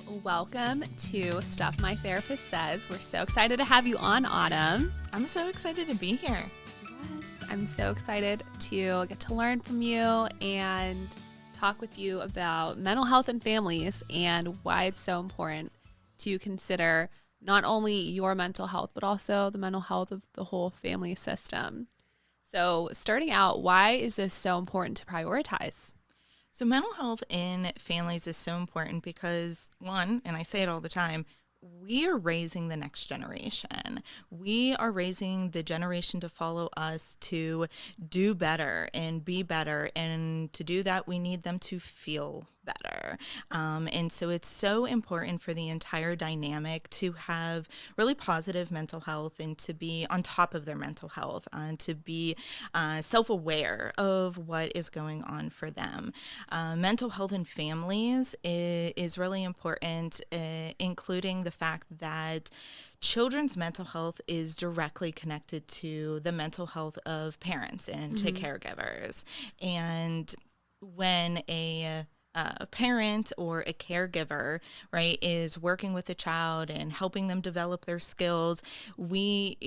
Welcome to Stuff My Therapist Says. We're so excited to have you on, Autumn. I'm so excited to be here. Yes, I'm so excited to get to learn from you and talk with you about mental health and families and why it's so important to consider not only your mental health, but also the mental health of the whole family system. So starting out, why is this so important to prioritize? So mental health in families is so important because, one, and I say it all the time, we are raising the next generation. We are raising the generation to follow us to do better and be better. And to do that, we need them to feel better. And so it's so important for the entire dynamic to have really positive mental health and to be on top of their mental health and to be self-aware of what is going on for them. Mental health in families is really important, including the fact that children's mental health is directly connected to the mental health of parents and to caregivers. And when a parent or a caregiver, right, is working with a child and helping them develop their skills, we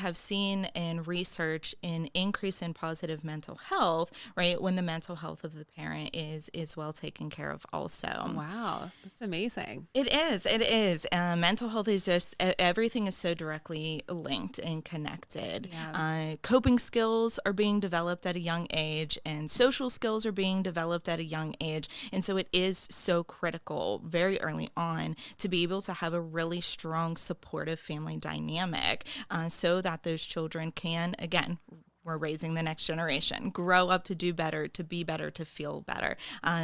have seen in research an increase in positive mental health, right, when the mental health of the parent is well taken care of also. Wow, that's amazing. It is. Mental health is just, everything is so directly linked and connected. Yeah. Coping skills are being developed at a young age and social skills are being developed at a young age. And so it is so critical very early on to be able to have a really strong, supportive family dynamic so that those children can, again, we're raising the next generation, grow up to do better, to be better, to feel better.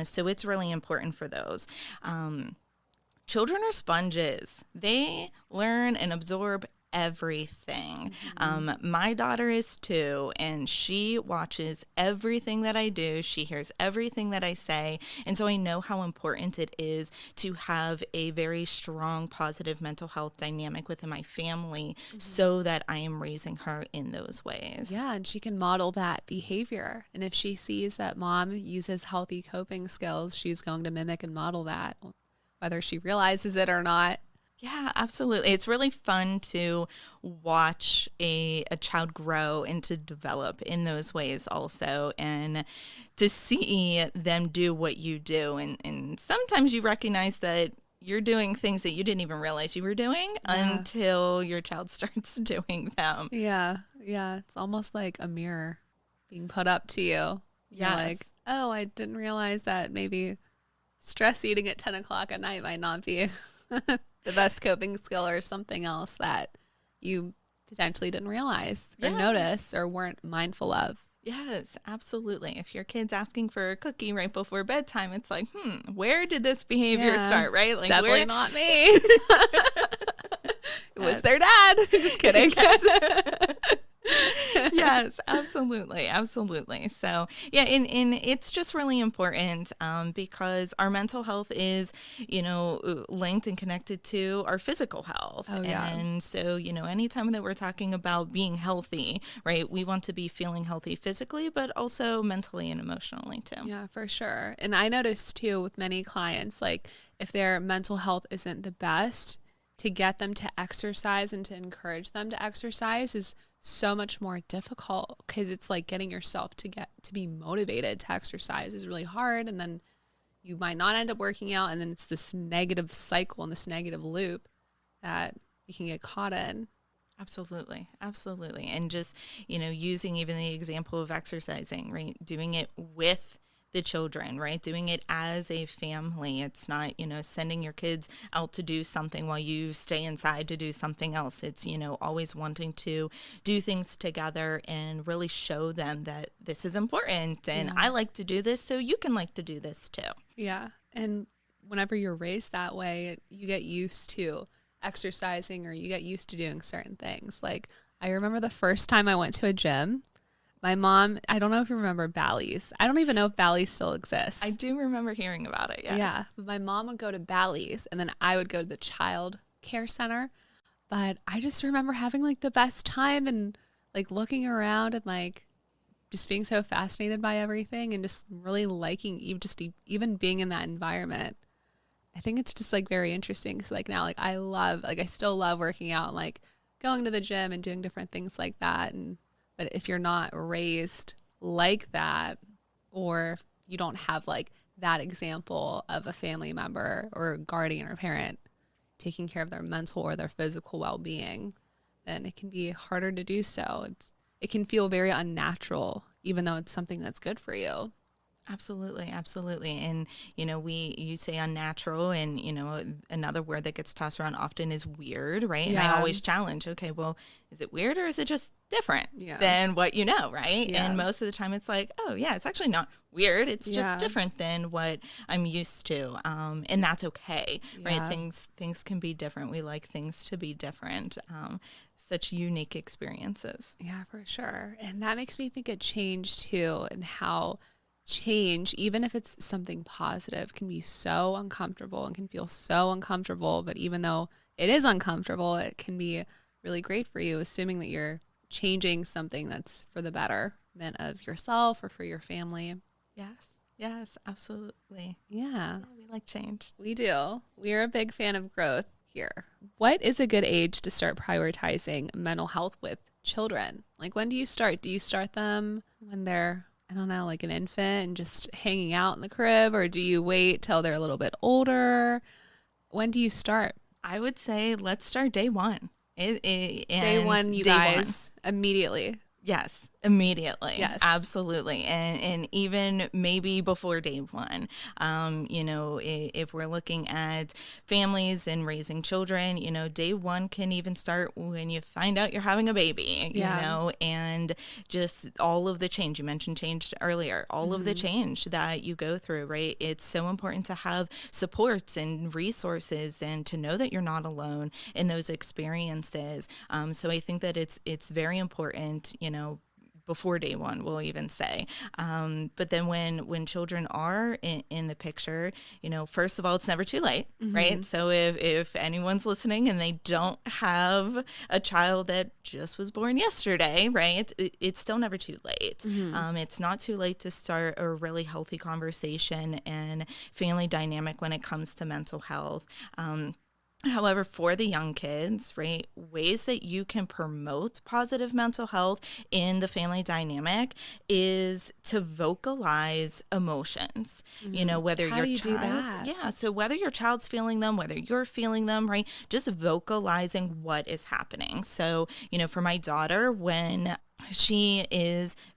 So it's really important for those. Children are sponges. They learn and absorb everything. My daughter is 2, and she watches everything that I do. She hears everything that I say. And so I know how important it is to have a very strong, positive mental health dynamic within my family so that I am raising her in those ways. Yeah, and she can model that behavior. And if she sees that mom uses healthy coping skills, she's going to mimic and model that, whether she realizes it or not. Yeah, absolutely. It's really fun to watch a child grow and to develop in those ways also, and to see them do what you do. And sometimes you recognize that you're doing things that you didn't even realize you were doing until your child starts doing them. Yeah. It's almost like a mirror being put up to you. You're like, oh, I didn't realize that maybe stress eating at 10 o'clock at night might not be the best coping skill, or something else that you potentially didn't realize or notice or weren't mindful of. Yes, absolutely. If your kid's asking for a cookie right before bedtime, it's like, where did this behavior start, right? Like, definitely not me. It was their dad. Just kidding. Yes, absolutely. So yeah, and it's just really important because our mental health is, linked and connected to our physical health. Oh, yeah. And so, anytime that we're talking about being healthy, right, we want to be feeling healthy physically, but also mentally and emotionally too. Yeah, for sure. And I noticed too with many clients, like if their mental health isn't the best, to get them to exercise and to encourage them to exercise is so much more difficult, because it's like getting yourself to be motivated to exercise is really hard, and then you might not end up working out, and then it's this negative cycle and this negative loop that you can get caught in. Absolutely. And just, using even the example of exercising, right? Doing it with the children, right? Doing it as a family. It's not, sending your kids out to do something while you stay inside to do something else. It's, always wanting to do things together and really show them that this is important and I like to do this, so you can like to do this too. Yeah. And whenever you're raised that way, you get used to exercising, or you get used to doing certain things. Like I remember the first time I went to a gym, my mom, I don't know if you remember Bally's. I don't even know if Bally's still exists. I do remember hearing about it, yes. Yeah, but my mom would go to Bally's, and then I would go to the child care center. But I just remember having like the best time and like looking around and like just being so fascinated by everything and just really liking even being in that environment. I think it's just like very interesting because like now, like I still love working out and like going to the gym and doing different things like that. And but if you're not raised like that, or you don't have like that example of a family member or guardian or parent taking care of their mental or their physical well-being, then it can be harder to do so. It can feel very unnatural, even though it's something that's good for you. Absolutely, absolutely. And, you say unnatural, and, another word that gets tossed around often is weird, right? And I Yeah. always challenge, okay, well, is it weird or is it just different Yeah. than what you know, right? Yeah. And most of the time it's like, oh, yeah, it's actually not weird. It's Yeah. just different than what I'm used to. And that's okay, right? Yeah. Things can be different. We like things to be different. Such unique experiences. Yeah, for sure. And that makes me think of change too, and how change, even if it's something positive, can be so uncomfortable and can feel so uncomfortable. But even though it is uncomfortable, it can be really great for you, assuming that you're changing something that's for the betterment of yourself or for your family. Yes, absolutely. Yeah, Yeah, we like change. we do. We're a big fan of growth here. What is a good age to start prioritizing mental health with children? Like, when do you start? Do you start them when they're, I don't know, like an infant and just hanging out in the crib? Or do you wait till they're a little bit older? When do you start? I would say let's start day one. Day one, you Day one. guys, immediately. Yes, immediately. Yes. Absolutely. And even maybe before day one, if we're looking at families and raising children, day one can even start when you find out you're having a baby, and just all of the change. You mentioned change earlier, all of the change that you go through, right? It's so important to have supports and resources and to know that you're not alone in those experiences. So I think that it's very important, before day one, we'll even say. But then when children are in the picture, first of all, it's never too late, right? So if anyone's listening and they don't have a child that just was born yesterday, right, it's still never too late. It's not too late to start a really healthy conversation and family dynamic when it comes to mental health. However, for the young kids, right, ways that you can promote positive mental health in the family dynamic is to vocalize emotions. Whether How your do you do that? yeah, so whether your child's feeling them, whether you're feeling them, right, just vocalizing what is happening. So, for my daughter, when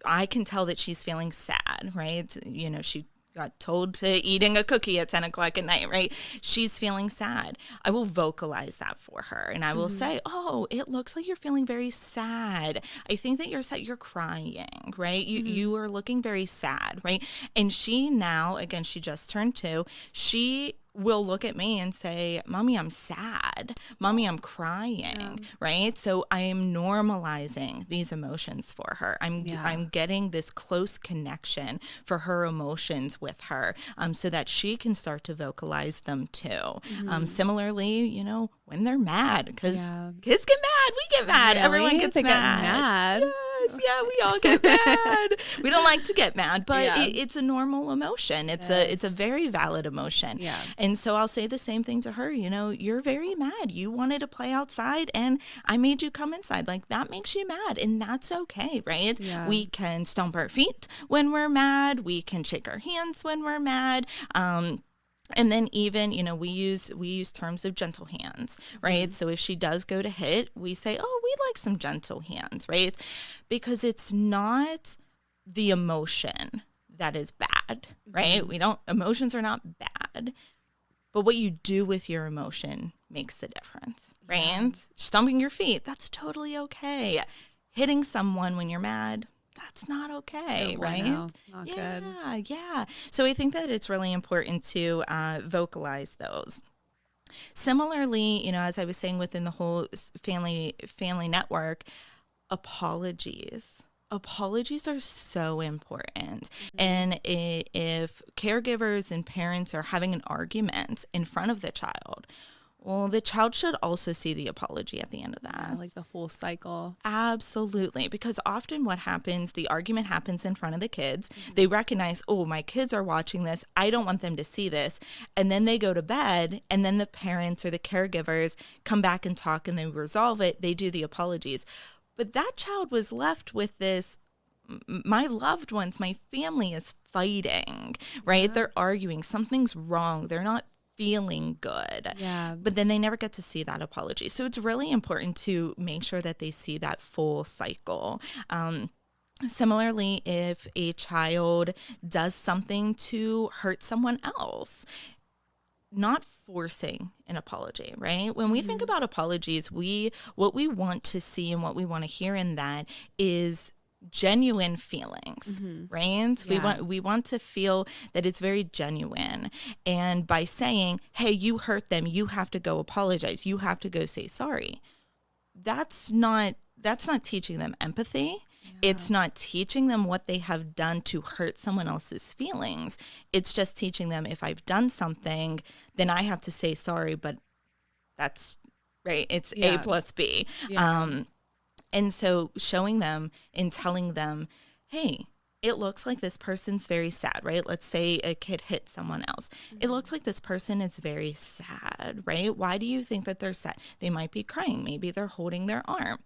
I can tell that she's feeling sad, right? She got told to eating a cookie at 10 o'clock at night, right? She's feeling sad. I will vocalize that for her. And I will say, oh, it looks like you're feeling very sad. I think that you're sad. You're crying, right? You are looking very sad, right? And she now, again, she just turned 2. She will look at me and say, Mommy, I'm sad. Mommy, I'm crying, right? So I am normalizing these emotions for her. I'm getting this close connection for her emotions with her, so that she can start to vocalize them too. Similarly, when they're mad, because kids get mad, we get mad, everyone gets mad. Yeah, we all get mad. We don't like to get mad, but it's a normal emotion. It's a very valid emotion. Yeah. And so I'll say the same thing to her. You're very mad. You wanted to play outside and I made you come inside. Like, that makes you mad, and that's okay, right? Yeah. We can stomp our feet when we're mad. We can shake our hands when we're mad. And then even, we use terms of gentle hands, right? So if she does go to hit, we say, oh, we like some gentle hands, right? Because it's not the emotion that is bad, right? Emotions are not bad, but what you do with your emotion makes the difference, right? Stomping your feet, that's totally okay. Hitting someone when you're mad, that's not okay, right? No, not good. Yeah. So I think that it's really important to vocalize those. Similarly, as I was saying within the whole family network, apologies. Apologies are so important. And if caregivers and parents are having an argument in front of the child, Well, the child should also see the apology at the end of Yeah, that. like the full cycle. Absolutely. Because often what happens, the argument happens in front of the kids. They Mm-hmm. recognize, oh, my kids are watching this. I don't want them to see this. And then they go to bed, and then the parents or the caregivers come back and talk and they resolve it. They do the apologies. But that child was left with this, my loved ones, my family is fighting, right? Yeah. They're arguing. Something's wrong. They're not feeling good. Yeah. But then they never get to see that apology. So it's really important to make sure that they see that full cycle. Similarly, if a child does something to hurt someone else, not forcing an apology, right? When we think Mm-hmm. about apologies, what we want to see and what we want to hear in that is genuine feelings, Mm-hmm. right? Yeah. We want to feel that it's very genuine. And by saying, "Hey, you hurt them, you have to go apologize. You have to go say sorry." That's not teaching them empathy. Yeah. It's not teaching them what they have done to hurt someone else's feelings. It's just teaching them, if I've done something, then I have to say sorry, but that's right. It's A Yeah. plus B. Yeah. And so showing them and telling them, hey, it looks like this person's very sad, right? Let's say a kid hit someone else. It Mm-hmm. looks like this person is very sad, right? Why do you think that they're sad? They might be crying. Maybe they're holding their arm.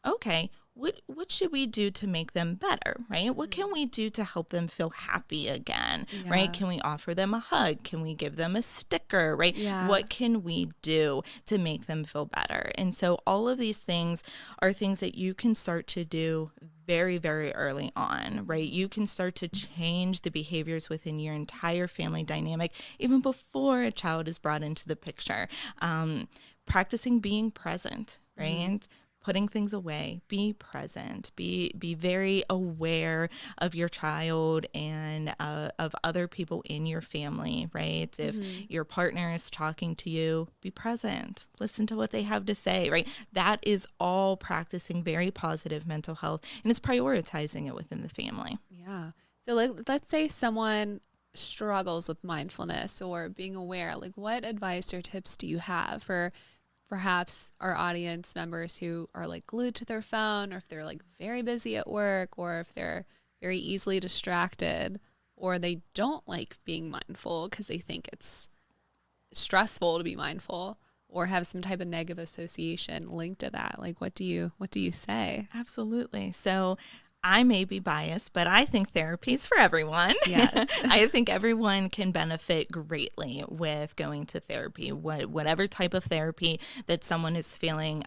Okay, what should we do to make them better, right? What Mm-hmm. can we do to help them feel happy again, right? Yeah. Can we offer them a hug? Can we give them a sticker, right? Yeah. What can we do to make them feel better? And so all of these things are things that you can start to do very, very early on, right? You can start to change the behaviors within your entire family dynamic even before a child is brought into the picture. Practicing being present, Mm-hmm. right? Putting things away, be present, be very aware of your child and of other people in your family, right? If Mm-hmm. your partner is talking to you, be present, listen to what they have to say, right? That is all practicing very positive mental health, and it's prioritizing it within the family. Yeah. So like let's say someone struggles with mindfulness or being aware, like what advice or tips do you have for perhaps our audience members who are like glued to their phone, or if they're like very busy at work, or if they're very easily distracted, or they don't like being mindful because they think it's stressful to be mindful or have some type of negative association linked to that? Like what do you say? Absolutely. So I may be biased, but I think therapy is for everyone. Yes. I think everyone can benefit greatly with going to therapy, whatever type of therapy that someone is feeling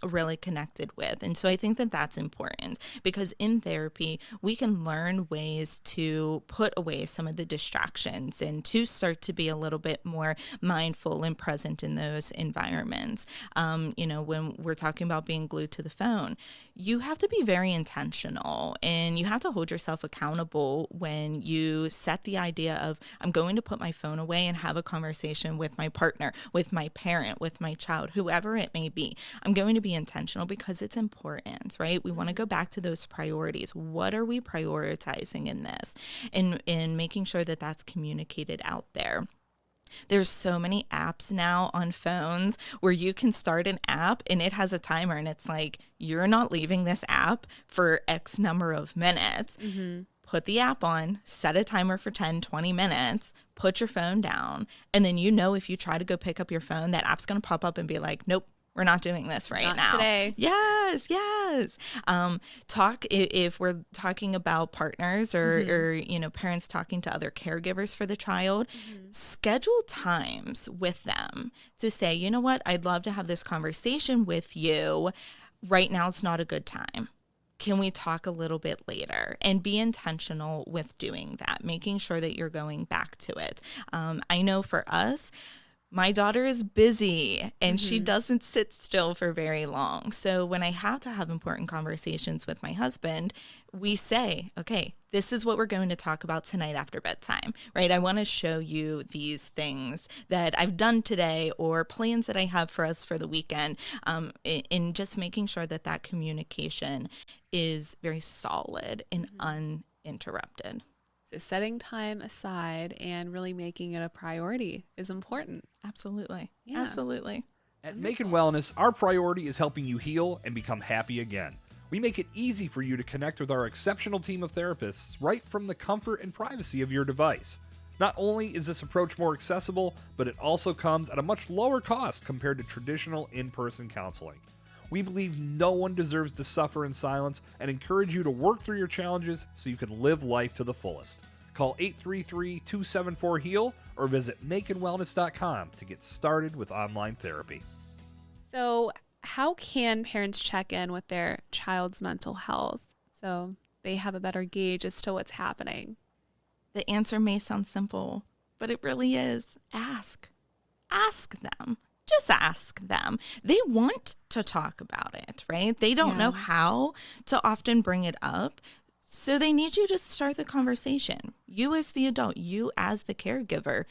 really connected with. And so I think that that's important because in therapy, we can learn ways to put away some of the distractions and to start to be a little bit more mindful and present in those environments. When we're talking about being glued to the phone, you have to be very intentional and you have to hold yourself accountable when you set the idea of, I'm going to put my phone away and have a conversation with my partner, with my parent, with my child, whoever it may be. I'm going to be intentional because it's important, right? We want to go back to those priorities. What are we prioritizing in this? And making sure that that's communicated out there. There's so many apps now on phones where you can start an app and it has a timer and it's like, you're not leaving this app for X number of minutes. Mm-hmm. Put the app on, set a timer for 10, 20 minutes, put your phone down. And then if you try to go pick up your phone, that app's going to pop up and be like, nope, we're not doing this right Not now. today. Yes, yes. If we're talking about partners Mm-hmm. or parents talking to other caregivers for the child, Mm-hmm. schedule times with them to say, you know what, I'd love to have this conversation with you. Right now, it's not a good time. Can we talk a little bit later? And be intentional with doing that, making sure that you're going back to it. I know for us, my daughter is busy and she Mm-hmm. doesn't sit still for very long. So when I have to have important conversations with my husband, we say, okay, this is what we're going to talk about tonight after bedtime, right? I want to show you these things that I've done today or plans that I have for us for the weekend, in just making sure that that communication is very solid and Mm-hmm. uninterrupted. So setting time aside and really making it a priority is important. Absolutely. Yeah. Absolutely. At Makin Wellness, our priority is helping you heal and become happy again. We make it easy for you to connect with our exceptional team of therapists right from the comfort and privacy of your device. Not only is this approach more accessible, but it also comes at a much lower cost compared to traditional in-person counseling. We believe no one deserves to suffer in silence and encourage you to work through your challenges so you can live life to the fullest. Call 833-274-HEAL or visit makinwellness.com to get started with online therapy. So, how can parents check in with their child's mental health so they have a better gauge as to what's happening? The answer may sound simple, but it really is. Ask. Ask them. Just ask them. They want to talk about it, right? They don't know how to often bring it up. So they need you to start the conversation. You as the adult, you as the caregiver,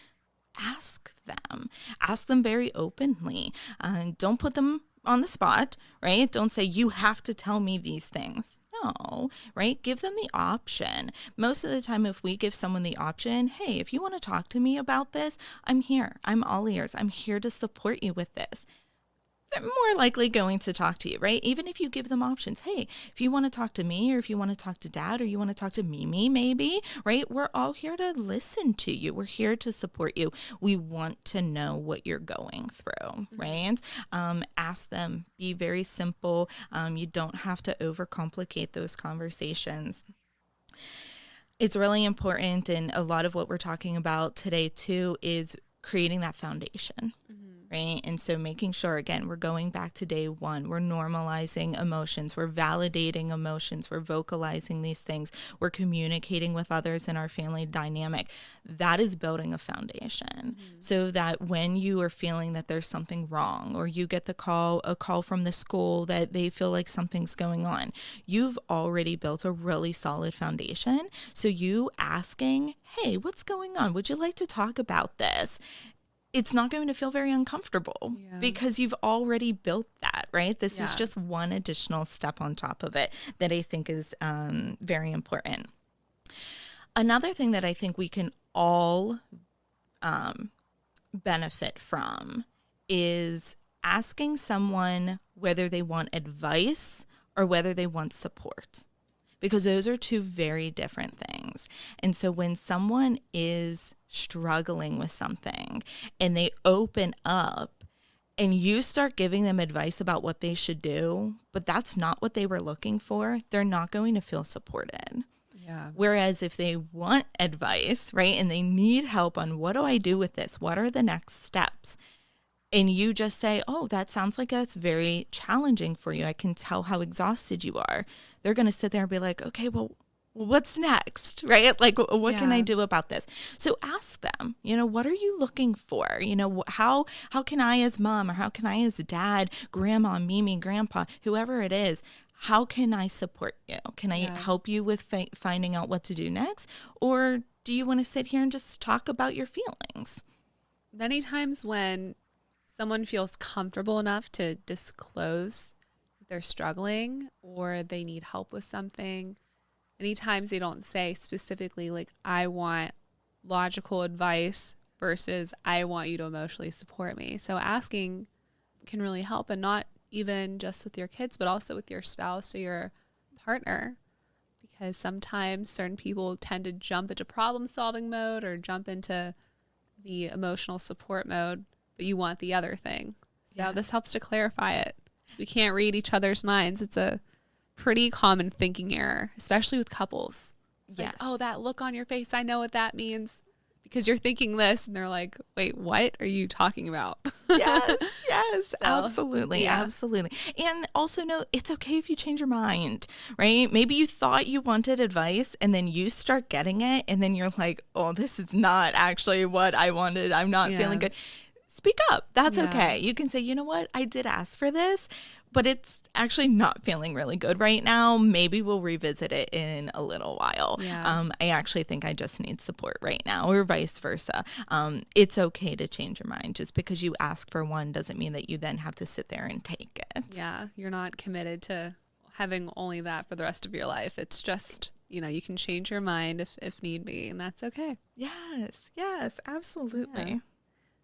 ask them. Ask them very openly. Don't put them on the spot, right? Don't say, you have to tell me these things. No, right? Give them the option. Most of the time, if we give someone the option, hey, if you want to talk to me about this, I'm here. I'm all ears. I'm here to support you with this. They're more likely going to talk to you, right? Even if you give them options. Hey, if you want to talk to me, or if you want to talk to dad, or you want to talk to Mimi, maybe, right? We're all here to listen to you. We're here to support you. We want to know what you're going through, right? Ask them. Be very simple. You don't have to overcomplicate those conversations. It's really important, and a lot of what we're talking about today too is creating that foundation. Right. And so making sure, again, we're going back to day one. We're normalizing emotions. We're validating emotions. We're vocalizing these things. We're communicating with others in our family dynamic. That is building a foundation so that when you are feeling that there's something wrong, or you get a call from the school that they feel like something's going on, you've already built a really solid foundation. So you asking, hey, what's going on? Would you like to talk about this? It's not going to feel very uncomfortable because you've already built that, right? This is just one additional step on top of it that I think is very important. Another thing that I think we can all benefit from is asking someone whether they want advice or whether they want support, because those are two very different things. And so when someone is struggling with something and they open up and you start giving them advice about what they should do, but that's not what they were looking for, they're not going to feel supported. Yeah. Whereas if they want advice, right, and they need help on what do I do with this? What are the next steps? And you just say, oh, that sounds like that's very challenging for you. I can tell how exhausted you are. They're going to sit there and be like, okay, well, what's next, right? Like, what can I do about this? So ask them, what are you looking for? How can I as mom, or how can I as dad, grandma, Mimi, grandpa, whoever it is, how can I support you? Can I help you with finding out what to do next? Or do you want to sit here and just talk about your feelings? Many times when someone feels comfortable enough to disclose that they're struggling or they need help with something, many times they don't say specifically, like, I want logical advice versus I want you to emotionally support me. So asking can really help, and not even just with your kids, but also with your spouse or your partner, because sometimes certain people tend to jump into problem solving mode or jump into the emotional support mode, but you want the other thing. So this helps to clarify it. So we can't read each other's minds. It's a pretty common thinking error, especially with couples. It's like, oh, that look on your face, I know what that means, because you're thinking this, and they're like, wait, what are you talking about? Yes, absolutely. And also know it's okay if you change your mind, right? Maybe you thought you wanted advice and then you start getting it, and then you're like, oh, this is not actually what I wanted. I'm not feeling good. Speak up. That's okay. You can say, you know what? I did ask for this, but it's actually not feeling really good right now. Maybe we'll revisit it in a little while. I actually think I just need support right now, or vice versa. It's okay to change your mind. Just because you ask for one doesn't mean that you then have to sit there and take it. Yeah, you're not committed to having only that for the rest of your life. It's just you can change your mind if need be, and that's okay. Yes, absolutely. Yeah.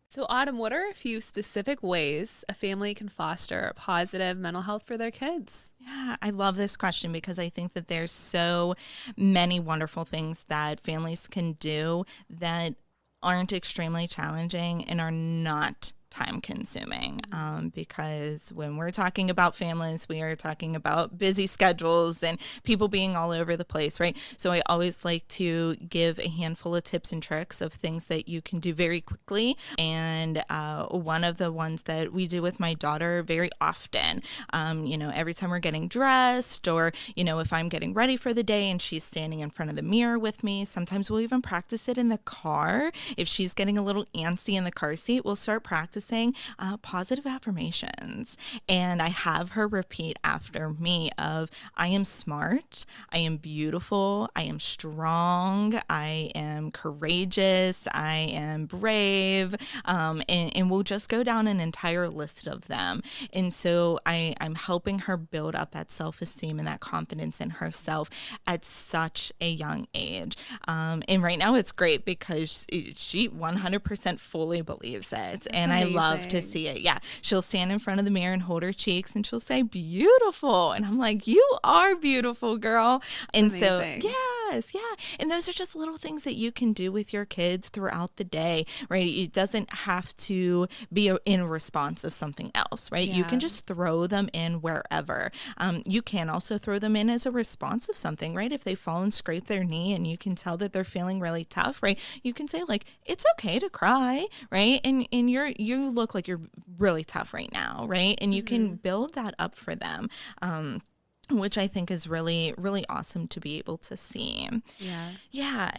So, Autumn, what are a few specific ways a family can foster positive mental health for their kids? Yeah, I love this question because I think that there's so many wonderful things that families can do that aren't extremely challenging and are not time consuming. Because when we're talking about families, we are talking about busy schedules and people being all over the place, right? So I always like to give a handful of tips and tricks of things that you can do very quickly. And one of the ones that we do with my daughter very often, every time we're getting dressed, or, if I'm getting ready for the day and she's standing in front of the mirror with me, sometimes we'll even practice it in the car. If she's getting a little antsy in the car seat, we'll start practicing positive affirmations. And I have her repeat after me of, I am smart, I am beautiful, I am strong, I am courageous, I am brave, and we'll just go down an entire list of them. And so I'm helping her build up that self-esteem and that confidence in herself at such a young age. And right now it's great because she 100% fully believes it. And I love to see it. Yeah. She'll stand in front of the mirror and hold her cheeks and she'll say, beautiful. And I'm like, you are beautiful, girl. And so, yes. Yeah. And those are just little things that you can do with your kids throughout the day, right? It doesn't have to be in response of something else, right? You can just throw them in wherever. You can also throw them in as a response of something, right? If they fall and scrape their knee and you can tell that they're feeling really tough, right? You can say like, it's okay to cry, right? And you look like you're really tough right now, right? And you can build that up for them. Which I think is really, really awesome to be able to see. Yeah.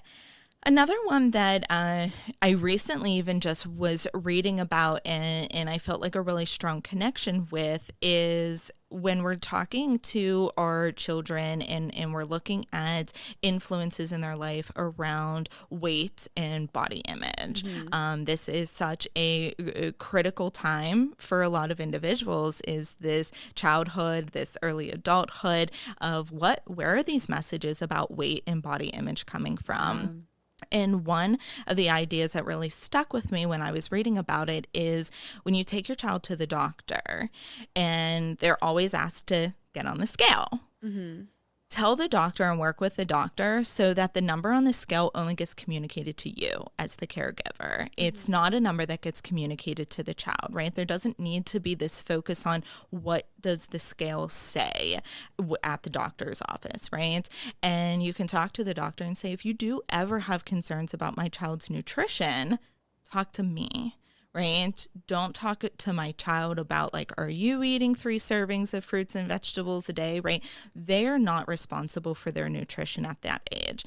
Another one that I recently even just was reading about and I felt like a really strong connection with is when we're talking to our children and we're looking at influences in their life around weight and body image. This is such a critical time for a lot of individuals, is this childhood, this early adulthood of where are these messages about weight and body image coming from? And one of the ideas that really stuck with me when I was reading about it is when you take your child to the doctor and they're always asked to get on the scale. Tell the doctor and work with the doctor so that the number on the scale only gets communicated to you as the caregiver. It's not a number that gets communicated to the child, right? There doesn't need to be this focus on what does the scale say at the doctor's office, right? And you can talk to the doctor and say, if you do ever have concerns about my child's nutrition, talk to me. Right? Don't talk to my child about like, are you eating 3 servings of fruits and vegetables a day? Right? They're not responsible for their nutrition at that age.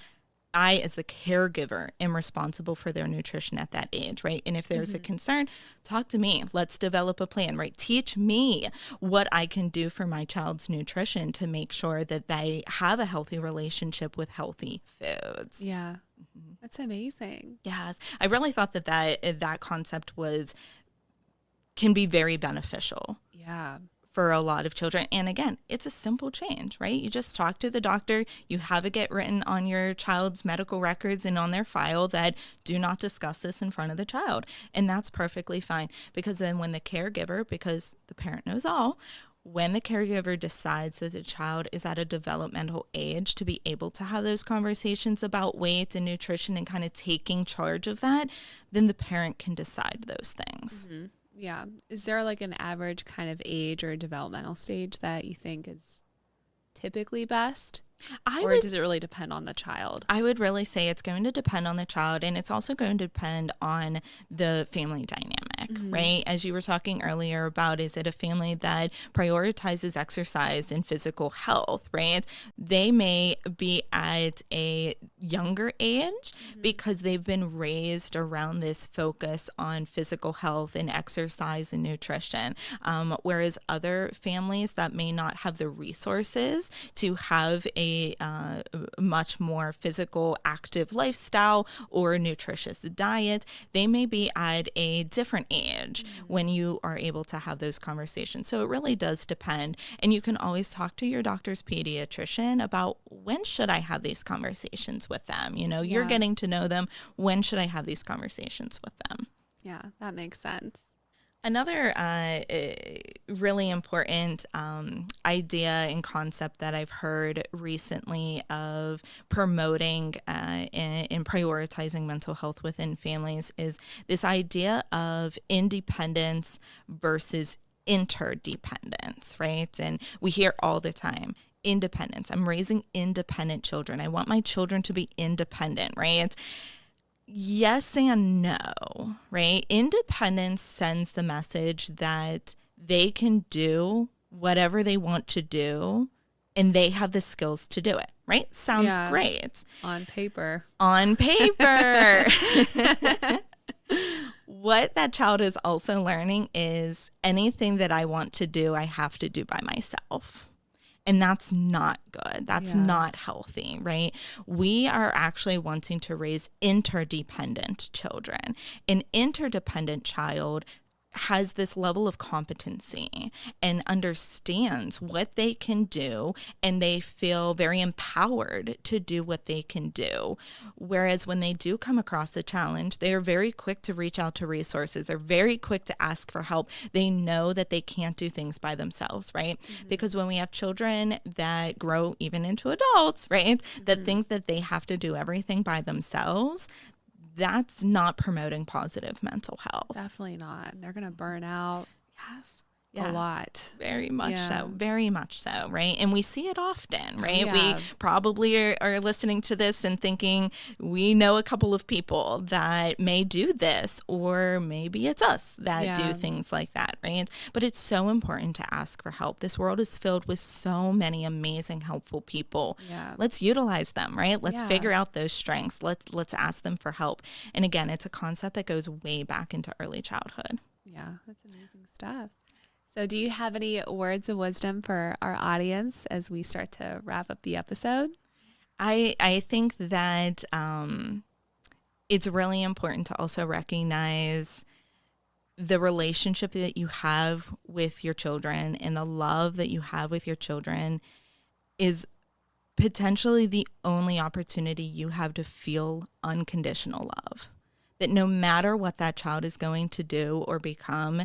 I, as the caregiver, am responsible for their nutrition at that age, right? And if there's a concern, talk to me. Let's develop a plan, right? Teach me what I can do for my child's nutrition to make sure that they have a healthy relationship with healthy foods. Yeah. That's amazing. Yes. I really thought that concept can be very beneficial. Yeah. For a lot of children. And again, it's a simple change, right? You just talk to the doctor, you have it get written on your child's medical records and on their file that do not discuss this in front of the child. And that's perfectly fine, because then when the caregiver, because the parent knows all, when the caregiver decides that the child is at a developmental age to be able to have those conversations about weight and nutrition and kind of taking charge of that, then the parent can decide those things. Yeah. Is there like an average kind of age or developmental stage that you think is typically best? Does it really depend on the child? I would really say it's going to depend on the child, and it's also going to depend on the family dynamic, right? As you were talking earlier about, is it a family that prioritizes exercise and physical health, right? They may be at a younger age because they've been raised around this focus on physical health and exercise and nutrition, whereas other families that may not have the resources to have a a much more physical, active lifestyle or a nutritious diet, they may be at a different age when you are able to have those conversations. So it really does depend. And you can always talk to your doctor's pediatrician about, when should I have these conversations with them? You're getting to know them. When should I have these conversations with them? Yeah, that makes sense. Another really important idea and concept that I've heard recently of promoting and prioritizing mental health within families is this idea of independence versus interdependence, right? And we hear all the time, independence. I'm raising independent children. I want my children to be independent, right? Yes and no, right? Independence sends the message that they can do whatever they want to do and they have the skills to do it, right? Sounds great. On paper. On paper. What that child is also learning is, anything that I want to do, I have to do by myself. And that's not good. That's not healthy, right? We are actually wanting to raise interdependent children. An interdependent child has this level of competency and understands what they can do, and they feel very empowered to do what they can do. Whereas when they do come across a challenge, they are very quick to reach out to resources. They're very quick to ask for help. They know that they can't do things by themselves, right? Mm-hmm. Because when we have children that grow even into adults, right, that think that they have to do everything by themselves, that's not promoting positive mental health. Definitely not. They're going to burn out. Yes. A lot. Very much so. Very much so, right? And we see it often, right? Yeah. We probably are listening to this and thinking, we know a couple of people that may do this, or maybe it's us that do things like that, right? But it's so important to ask for help. This world is filled with so many amazing, helpful people. Yeah. Let's utilize them, right? Let's figure out those strengths. Let's ask them for help. And again, it's a concept that goes way back into early childhood. Yeah, that's amazing stuff. So do you have any words of wisdom for our audience as we start to wrap up the episode? I think that it's really important to also recognize the relationship that you have with your children and the love that you have with your children is potentially the only opportunity you have to feel unconditional love. That no matter what that child is going to do or become,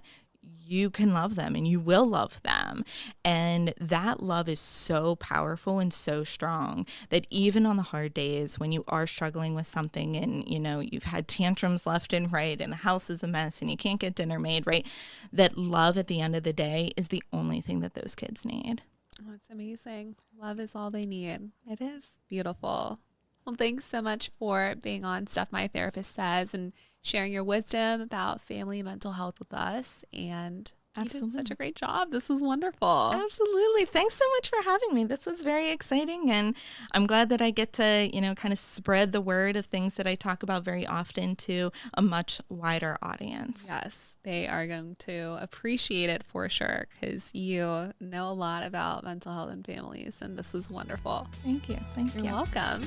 you can love them and you will love them. And that love is so powerful and so strong that even on the hard days when you are struggling with something and, you've had tantrums left and right and the house is a mess and you can't get dinner made, right? That love at the end of the day is the only thing that those kids need. Oh, that's amazing. Love is all they need. It is. Beautiful. Well, thanks so much for being on Stuff My Therapist Says and sharing your wisdom about family and mental health with us. And Absolutely. you did such a great job. This was wonderful. Absolutely. Thanks so much for having me. This was very exciting. And I'm glad that I get to, kind of spread the word of things that I talk about very often to a much wider audience. Yes, they are going to appreciate it for sure because you know a lot about mental health and families. And this was wonderful. Thank you. Thank you. You're welcome.